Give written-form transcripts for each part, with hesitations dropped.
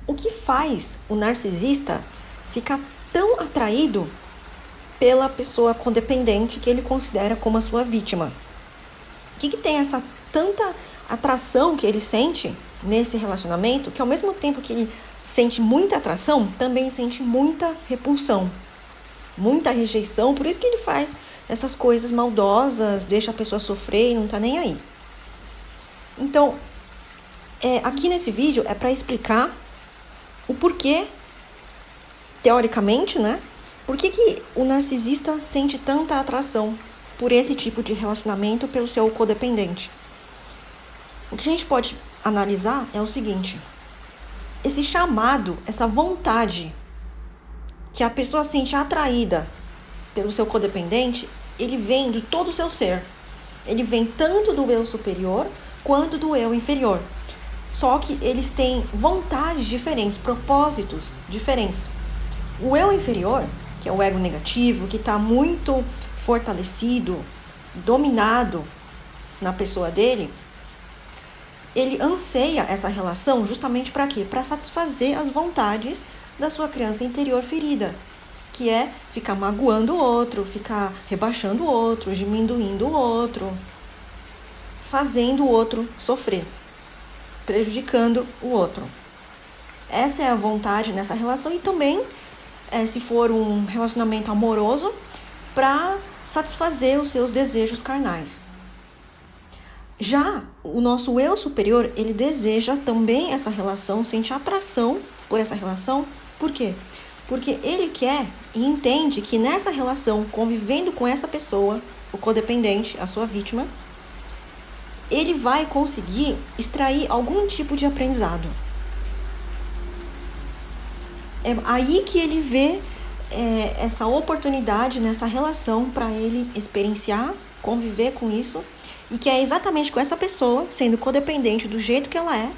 O que faz o narcisista ficar tão atraído pela pessoa codependente que ele considera como a sua vítima? O que tem essa tanta atração que ele sente nesse relacionamento, que ao mesmo tempo que ele sente muita atração, também sente muita repulsão, muita rejeição? Por isso que ele faz essas coisas maldosas, deixa a pessoa sofrer e não tá nem aí. Então, aqui nesse vídeo é para explicar o porquê, teoricamente, né? Por que o narcisista sente tanta atração por esse tipo de relacionamento pelo seu codependente? O que a gente pode analisar é o seguinte: esse chamado, essa vontade que a pessoa sente atraída pelo seu codependente, ele vem de todo o seu ser. Ele vem tanto do eu superior quanto do eu inferior. Só que eles têm vontades diferentes, propósitos diferentes. O eu inferior, que é o ego negativo, que está muito fortalecido, dominado na pessoa dele, ele anseia essa relação justamente para quê? Para satisfazer as vontades da sua criança interior ferida, que é ficar magoando o outro, ficar rebaixando o outro, diminuindo o outro, fazendo o outro sofrer, prejudicando o outro. Essa é a vontade nessa relação, e também, se for um relacionamento amoroso, para satisfazer os seus desejos carnais. Já o nosso eu superior, ele deseja também essa relação, sente atração por essa relação. Por quê? Porque ele quer e entende que nessa relação, convivendo com essa pessoa, o codependente, a sua vítima, ele vai conseguir extrair algum tipo de aprendizado. É aí que ele vê essa oportunidade nessa relação para ele experienciar, conviver com isso, e que é exatamente com essa pessoa, sendo codependente do jeito que ela é,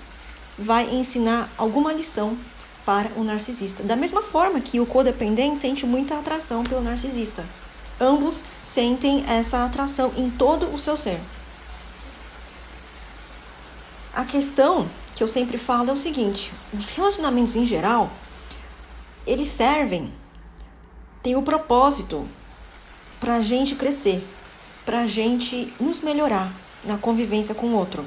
vai ensinar alguma lição para o narcisista. Da mesma forma que o codependente sente muita atração pelo narcisista. Ambos sentem essa atração em todo o seu ser. A questão que eu sempre falo é o seguinte: os relacionamentos em geral, eles têm o propósito para a gente crescer, para a gente nos melhorar na convivência com o outro.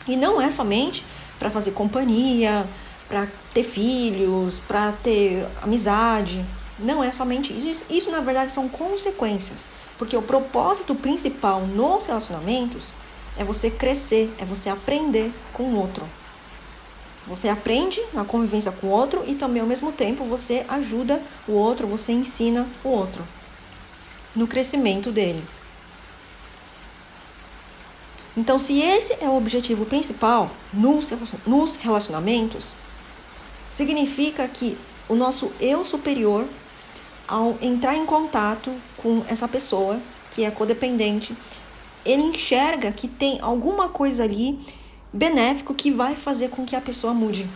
E não é somente para fazer companhia, para ter filhos, para ter amizade. Não é somente isso. Isso, na verdade, são consequências. Porque o propósito principal nos relacionamentos é você crescer, é você aprender com o outro. Você aprende na convivência com o outro e também, ao mesmo tempo, você ajuda o outro, você ensina o outro no crescimento dele. Então, se esse é o objetivo principal nos relacionamentos, significa que o nosso eu superior, ao entrar em contato com essa pessoa que é codependente, ele enxerga que tem alguma coisa ali benéfico que vai fazer com que a pessoa mude,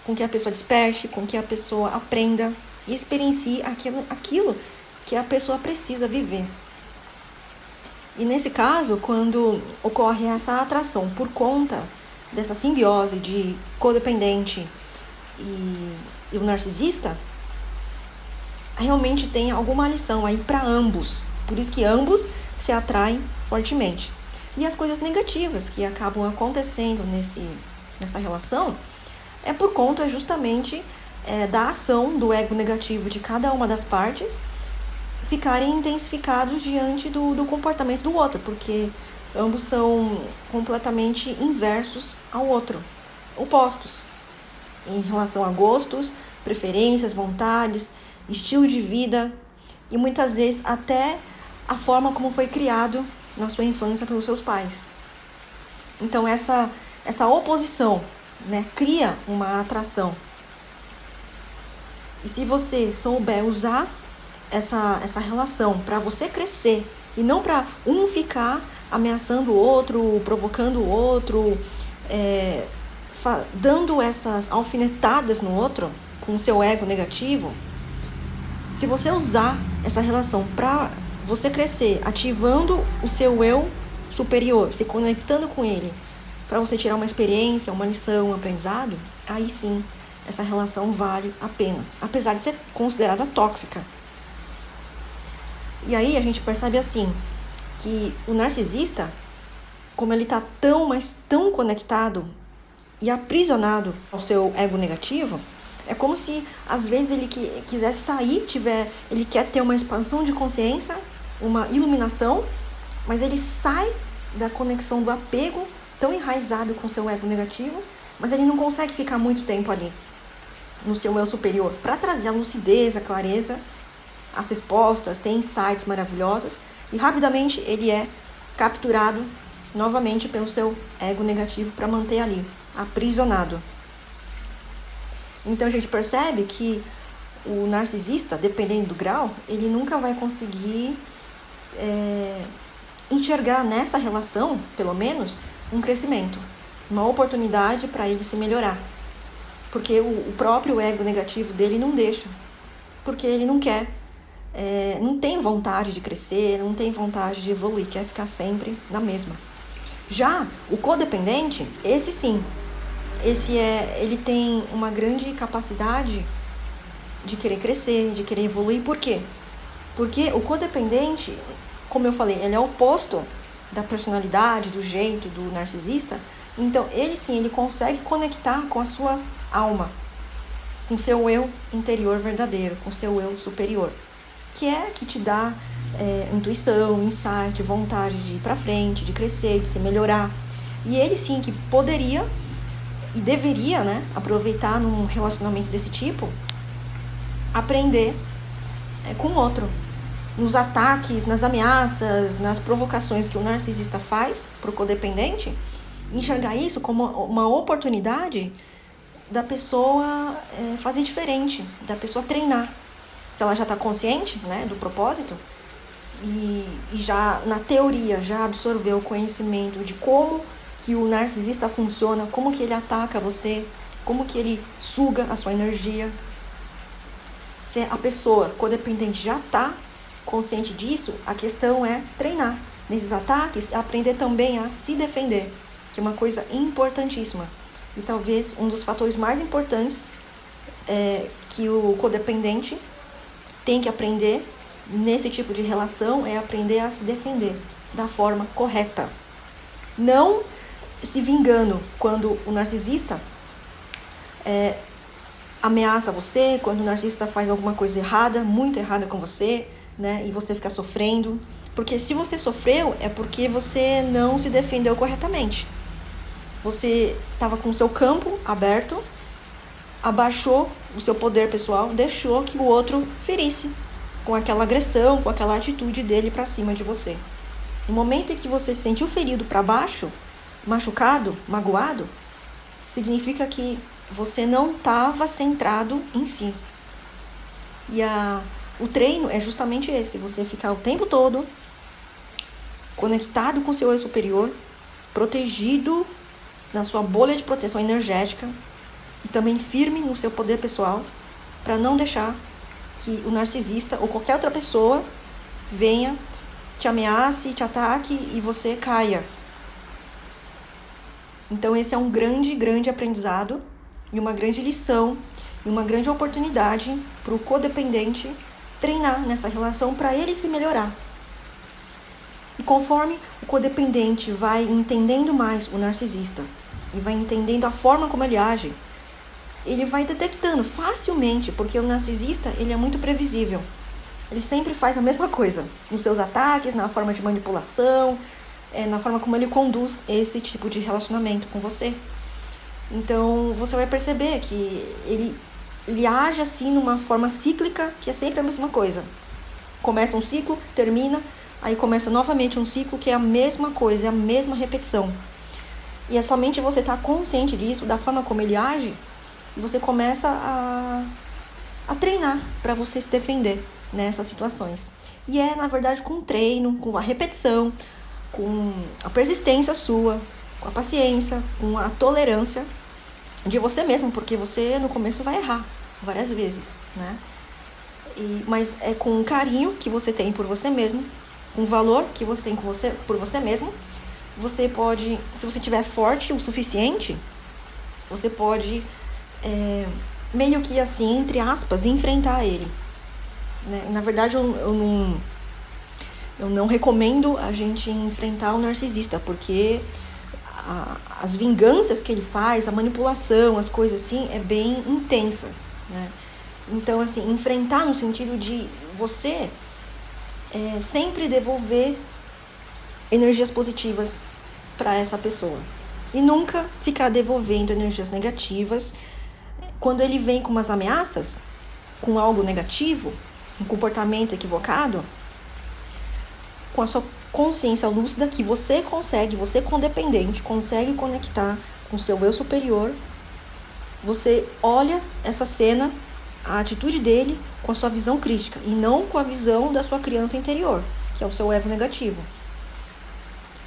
com que a pessoa desperte, com que a pessoa aprenda e experiencie aquilo que a pessoa precisa viver. E nesse caso, quando ocorre essa atração por conta dessa simbiose de codependente e o narcisista, realmente tem alguma lição aí para ambos. Por isso que ambos se atraem fortemente. E as coisas negativas que acabam acontecendo nessa relação é por conta justamente da ação do ego negativo de cada uma das partes ficarem intensificados diante do comportamento do outro, porque ambos são completamente inversos ao outro, opostos, em relação a gostos, preferências, vontades, estilo de vida e muitas vezes até a forma como foi criado na sua infância pelos seus pais. Então essa oposição, né, cria uma atração. E se você souber usar essa relação para você crescer e não para um ficar ameaçando o outro, provocando o outro, dando essas alfinetadas no outro com o seu ego negativo, se você usar essa relação para você crescer, ativando o seu eu superior, se conectando com ele, para você tirar uma experiência, uma lição, um aprendizado, aí sim, essa relação vale a pena, apesar de ser considerada tóxica. E aí a gente percebe assim, que o narcisista, como ele está mas tão conectado e aprisionado ao seu ego negativo, é como se às vezes ele quisesse sair, ele quer ter uma expansão de consciência, uma iluminação, mas ele sai da conexão do apego tão enraizado com o seu ego negativo, mas ele não consegue ficar muito tempo ali no seu eu superior para trazer a lucidez, a clareza, as respostas, ter insights maravilhosos, e rapidamente ele é capturado novamente pelo seu ego negativo para manter ali, aprisionado. Então a gente percebe que o narcisista, dependendo do grau, ele nunca vai conseguir enxergar nessa relação, pelo menos, um crescimento, uma oportunidade para ele se melhorar. Porque o próprio ego negativo dele não deixa. Porque ele não quer, não tem vontade de crescer, não tem vontade de evoluir, quer ficar sempre na mesma. Já o codependente, esse sim, ele tem uma grande capacidade de querer crescer, de querer evoluir. Por quê? Porque o codependente, como eu falei, ele é o oposto da personalidade, do jeito do narcisista. Então, ele sim, ele consegue conectar com a sua alma, com o seu eu interior verdadeiro, com o seu eu superior, que te dá intuição, insight, vontade de ir pra frente, de crescer, de se melhorar. E ele sim que poderia e deveria, aproveitar num relacionamento desse tipo, aprender com o outro, nos ataques, nas ameaças, nas provocações que o narcisista faz pro codependente, enxergar isso como uma oportunidade da pessoa fazer diferente, da pessoa treinar. Se ela já está consciente, do propósito, e já na teoria já absorveu o conhecimento de como que o narcisista funciona, como que ele ataca você, como que ele suga a sua energia. Se a pessoa codependente já está consciente disso, a questão é treinar nesses ataques, aprender também a se defender, que é uma coisa importantíssima. E talvez um dos fatores mais importantes que o codependente tem que aprender nesse tipo de relação é aprender a se defender da forma correta. Não se vingando quando o narcisista ameaça você, quando o narcisista faz alguma coisa errada, muito errada com você, e você fica sofrendo. Porque se você sofreu, é porque você não se defendeu corretamente. Você estava com o seu campo aberto, abaixou o seu poder pessoal, deixou que o outro ferisse com aquela agressão, com aquela atitude dele para cima de você. No momento em que você se sentiu ferido para baixo, machucado, magoado, significa que você não estava centrado em si. E o treino é justamente esse, você ficar o tempo todo conectado com o seu eu superior, protegido na sua bolha de proteção energética e também firme no seu poder pessoal, para não deixar que o narcisista ou qualquer outra pessoa venha, te ameace, te ataque e você caia. Então esse é um grande, grande aprendizado e uma grande lição e uma grande oportunidade para o codependente treinar nessa relação para ele se melhorar. E conforme o codependente vai entendendo mais o narcisista e vai entendendo a forma como ele age, ele vai detectando facilmente, porque o narcisista ele é muito previsível. Ele sempre faz a mesma coisa, nos seus ataques, na forma de manipulação, na forma como ele conduz esse tipo de relacionamento com você. Então você vai perceber que ele age assim numa forma cíclica, que é sempre a mesma coisa. Começa um ciclo, termina, aí começa novamente um ciclo que é a mesma coisa, é a mesma repetição. E é somente você estar consciente disso, da forma como ele age, e você começa a treinar para você se defender nessas situações. E na verdade, com o treino, com a repetição, com a persistência sua, com a paciência, com a tolerância de você mesmo, porque você no começo vai errar várias vezes, mas é com o carinho que você tem por você mesmo, com o valor que você tem por você mesmo, você pode, se você estiver forte o suficiente, você pode meio que assim, entre aspas, enfrentar ele, né? Na verdade, eu não recomendo a gente enfrentar o narcisista, porque as vinganças que ele faz, a manipulação, as coisas assim, é bem intensa, né? Então, assim, enfrentar no sentido de você sempre devolver energias positivas para essa pessoa. E nunca ficar devolvendo energias negativas. Quando ele vem com umas ameaças, com algo negativo, um comportamento equivocado, com a sua consciência lúcida que você condependente, consegue conectar com o seu eu superior, você olha essa cena, a atitude dele com a sua visão crítica e não com a visão da sua criança interior, que é o seu ego negativo.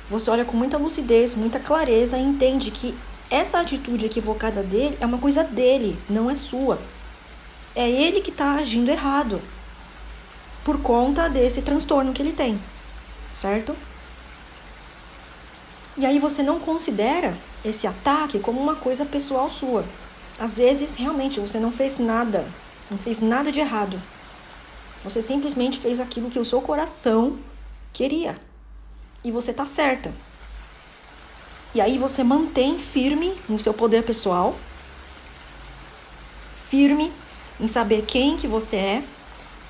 Você olha com muita lucidez, muita clareza e entende que essa atitude equivocada dele é uma coisa dele, não é sua. É ele que está agindo errado por conta desse transtorno que ele tem, certo? E aí você não considera esse ataque como uma coisa pessoal sua. Às vezes, realmente, você não fez nada de errado. Você simplesmente fez aquilo que o seu coração queria. E você tá certa. E aí você mantém firme no seu poder pessoal, firme em saber quem que você é,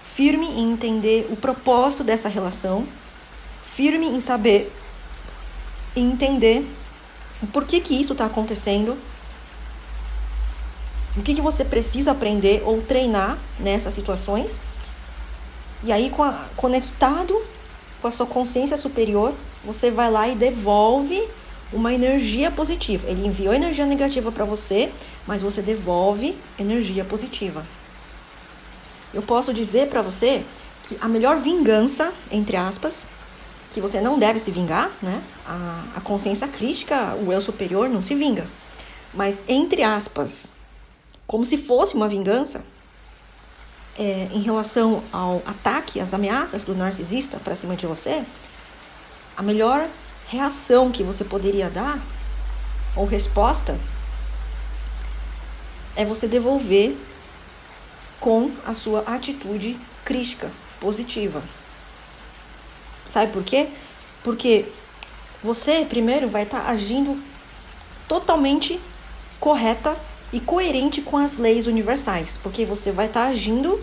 firme em entender o propósito dessa relação, firme em saber e entender o porquê que isso está acontecendo, o que você precisa aprender ou treinar nessas situações. E aí, conectado com a sua consciência superior, você vai lá e devolve uma energia positiva. Ele enviou energia negativa para você, mas você devolve energia positiva. Eu posso dizer para você que a melhor vingança, entre aspas, que você não deve se vingar, né? A consciência crítica, o eu superior não se vinga. Mas, entre aspas, como se fosse uma vingança, em relação ao ataque, às ameaças do narcisista para cima de você, a melhor reação que você poderia dar, ou resposta, é você devolver com a sua atitude crítica, positiva. Sabe por quê? Porque você, primeiro, vai estar agindo totalmente correta e coerente com as leis universais, porque você vai estar agindo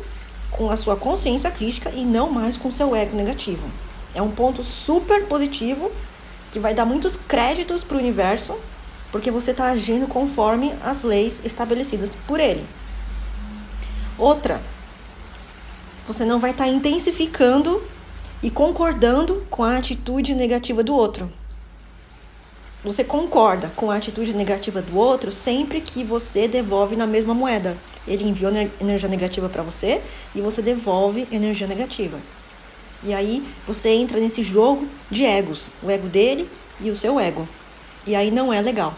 com a sua consciência crítica e não mais com o seu ego negativo. É um ponto super positivo que vai dar muitos créditos para o universo, porque você está agindo conforme as leis estabelecidas por ele. Outra, você não vai estar intensificando e concordando com a atitude negativa do outro. Você concorda com a atitude negativa do outro sempre que você devolve na mesma moeda. Ele enviou energia negativa para você e você devolve energia negativa. E aí você entra nesse jogo de egos, o ego dele e o seu ego. E aí não é legal.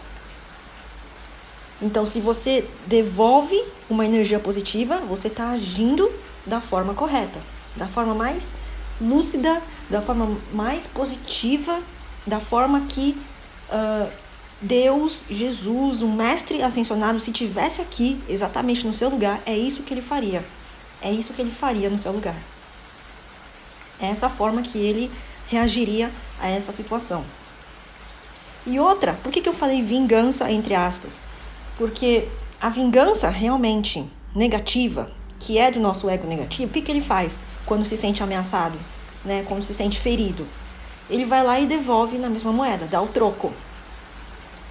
Então, se você devolve uma energia positiva, você está agindo da forma correta, da forma mais lúcida, da forma mais positiva, da forma que Deus, Jesus, um mestre ascensionado, se tivesse aqui exatamente no seu lugar, é isso que ele faria. É isso que ele faria no seu lugar. É essa forma que ele reagiria a essa situação. E outra, por que eu falei vingança entre aspas? Porque a vingança realmente negativa, que é do nosso ego negativo, o que ele faz quando se sente ameaçado, né? Quando se sente ferido? Ele vai lá e devolve na mesma moeda, dá o troco.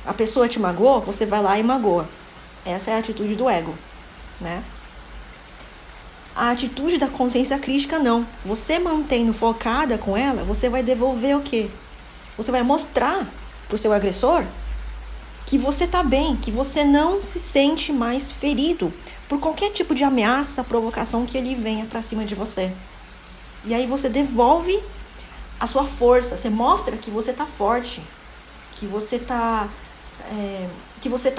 A pessoa te magoou, você vai lá e magoa. Essa é a atitude do ego, né? A atitude da consciência crítica, não. Você mantendo focada com ela, você vai devolver o quê? Você vai mostrar pro seu agressor que você tá bem, que você não se sente mais ferido por qualquer tipo de ameaça, provocação que ele venha pra cima de você. E aí você devolve a sua força, você mostra que você tá forte, que você tá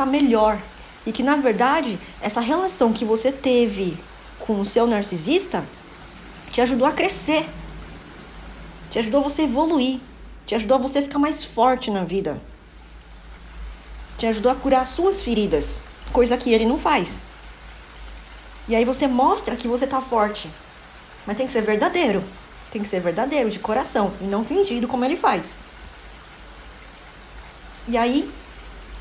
melhor. E que, na verdade, essa relação que você teve com o seu narcisista te ajudou a crescer, te ajudou a você evoluir, te ajudou a você ficar mais forte na vida, te ajudou a curar as suas feridas. coisa que ele não faz. E aí você mostra que você tá forte. Mas tem que ser verdadeiro. Tem que ser verdadeiro, de coração. E não fingido como ele faz. E aí,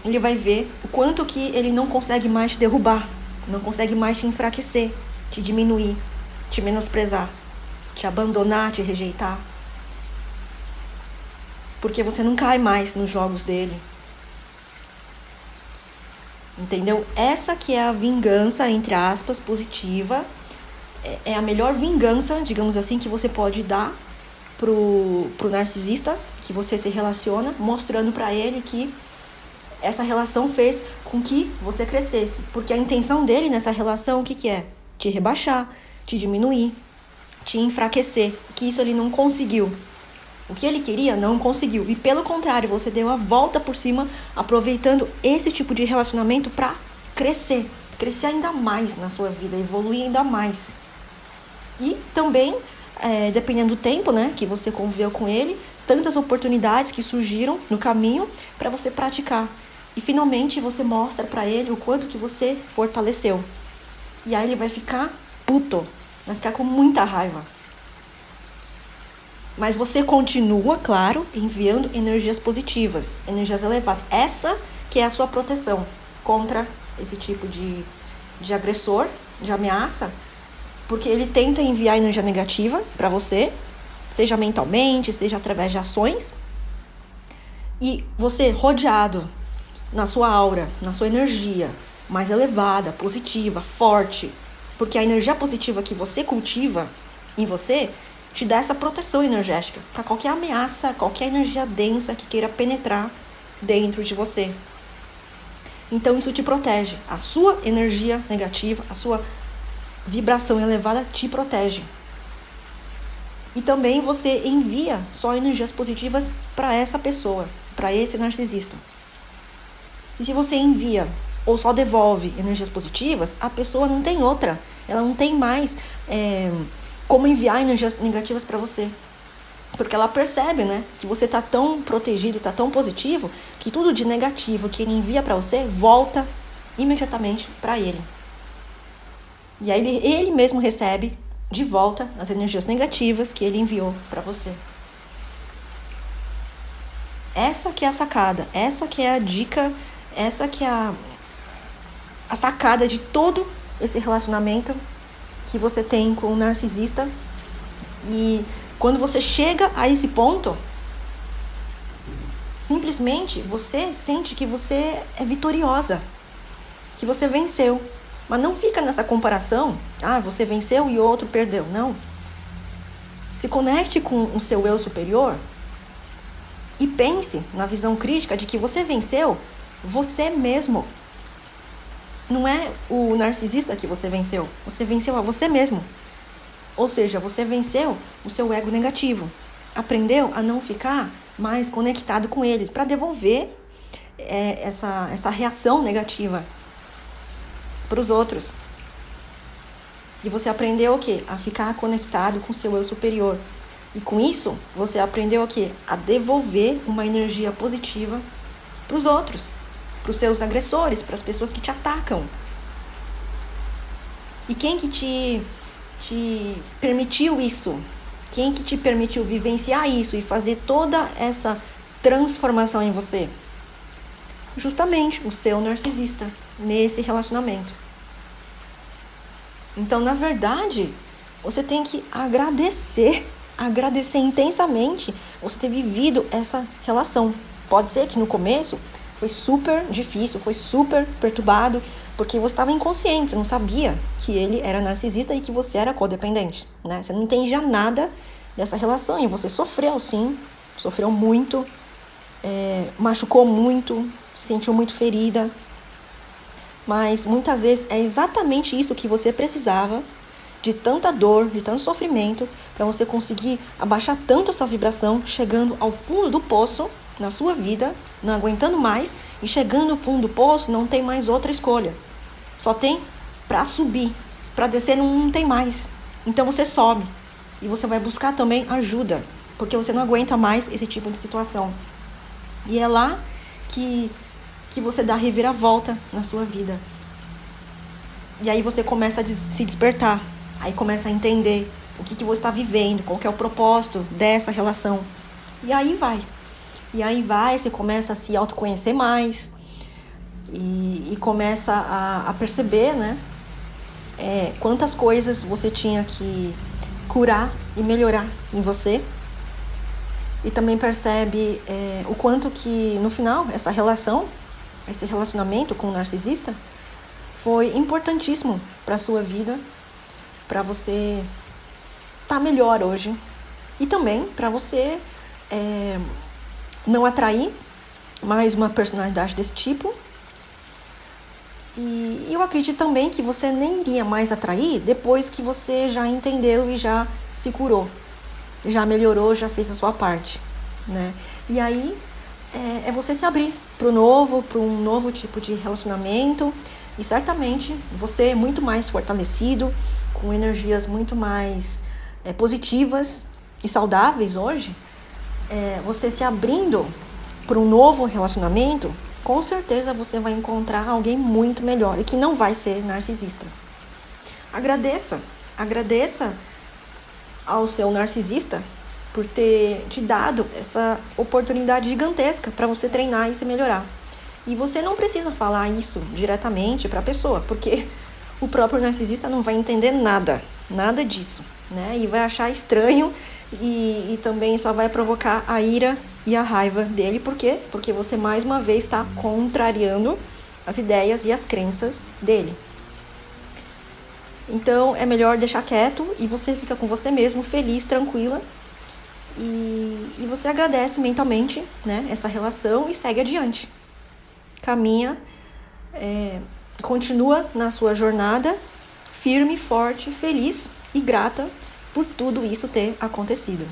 ele vai ver o quanto que ele não consegue mais te derrubar. Não consegue mais te enfraquecer, te diminuir, te menosprezar, te abandonar, te rejeitar. Porque você não cai mais nos jogos dele. Entendeu? Essa que é a vingança, entre aspas, positiva. É a melhor vingança, digamos assim, que você pode dar pro narcisista que você se relaciona, mostrando pra ele que essa relação fez com que você crescesse. Porque a intenção dele nessa relação, o que é? Te rebaixar, te diminuir, te enfraquecer. Que isso ele não conseguiu. O que ele queria, não conseguiu. E pelo contrário, você deu a volta por cima, aproveitando esse tipo de relacionamento para crescer. Crescer ainda mais na sua vida, evoluir ainda mais. E também, dependendo do tempo, né, que você conviveu com ele, tantas oportunidades que surgiram no caminho para você praticar. E finalmente você mostra para ele o quanto que você fortaleceu. E aí ele vai ficar puto, vai ficar com muita raiva. Mas você continua, claro, enviando energias positivas, energias elevadas. Essa que é a sua proteção contra esse tipo de agressor, de ameaça, porque ele tenta enviar energia negativa para você, seja mentalmente, seja através de ações. E você rodeado na sua aura, na sua energia mais elevada, positiva, forte, porque a energia positiva que você cultiva em você te dá essa proteção energética para qualquer ameaça, qualquer energia densa que queira penetrar dentro de você. Então isso te protege. A sua energia negativa, a sua vibração elevada te protege. E também você envia só energias positivas para essa pessoa, para esse narcisista. E se você envia ou só devolve energias positivas, a pessoa não tem outra. Ela não tem mais como enviar energias negativas para você. Porque ela percebe, né, que você tá tão protegido, tá tão positivo, que tudo de negativo que ele envia para você volta imediatamente para ele. E aí ele mesmo recebe de volta as energias negativas que ele enviou para você. Essa que é a sacada, essa que é a dica, essa que é a sacada de todo esse relacionamento que você tem com o narcisista. E quando você chega a esse ponto, simplesmente você sente que você é vitoriosa, que você venceu. Mas não fica nessa comparação, você venceu e o outro perdeu. Não. Se conecte com o seu eu superior e pense na visão crítica de que você venceu você mesmo. Não é o narcisista que você venceu a você mesmo. Ou seja, você venceu o seu ego negativo. Aprendeu a não ficar mais conectado com ele, para devolver essa reação negativa para os outros. E você aprendeu o quê? A ficar conectado com o seu eu superior. E com isso, você aprendeu o quê? A devolver uma energia positiva para os outros, para os seus agressores, para as pessoas que te atacam. E quem que te permitiu isso? Quem que te permitiu vivenciar isso e fazer toda essa transformação em você? Justamente o seu narcisista, nesse relacionamento. Então, na verdade, você tem que agradecer intensamente você ter vivido essa relação. Pode ser que no começo foi super difícil, foi super perturbado, porque você estava inconsciente, você não sabia que ele era narcisista e que você era codependente, né? Você não entendia nada dessa relação e você sofreu, sim, sofreu muito, machucou muito, se sentiu muito ferida. Mas muitas vezes é exatamente isso que você precisava, de tanta dor, de tanto sofrimento, para você conseguir abaixar tanto a sua vibração, chegando ao fundo do poço na sua vida, não aguentando mais, e chegando no fundo do poço não tem mais outra escolha. Só tem para subir, para descer não tem mais. Então você sobe e você vai buscar também ajuda, porque você não aguenta mais esse tipo de situação. E é lá que você dá a reviravolta na sua vida. E aí você começa a se despertar. Aí começa a entender o que você está vivendo, qual que é o propósito dessa relação. E aí vai. E aí vai, você começa a se autoconhecer mais. E começa a perceber, né? Quantas coisas você tinha que curar e melhorar em você. E também percebe o quanto que, no final, essa relação, esse relacionamento com o narcisista foi importantíssimo para a sua vida, para você estar melhor hoje. E também para você não atrair mais uma personalidade desse tipo. E eu acredito também que você nem iria mais atrair depois que você já entendeu e já se curou. Já melhorou, já fez a sua parte, né? E aí é você se abrir para um novo tipo de relacionamento. E certamente você é muito mais fortalecido, com energias muito mais positivas e saudáveis hoje. Você se abrindo para um novo relacionamento, com certeza você vai encontrar alguém muito melhor e que não vai ser narcisista. Agradeça ao seu narcisista por ter te dado essa oportunidade gigantesca para você treinar e se melhorar. E você não precisa falar isso diretamente para a pessoa, porque o próprio narcisista não vai entender nada disso, né? E vai achar estranho e também só vai provocar a ira e a raiva dele. Por quê? Porque você mais uma vez está contrariando as ideias e as crenças dele. Então é melhor deixar quieto e você fica com você mesmo, feliz, tranquila. E você agradece mentalmente, né, essa relação e segue adiante. Caminha, continua na sua jornada, firme, forte, feliz e grata por tudo isso ter acontecido.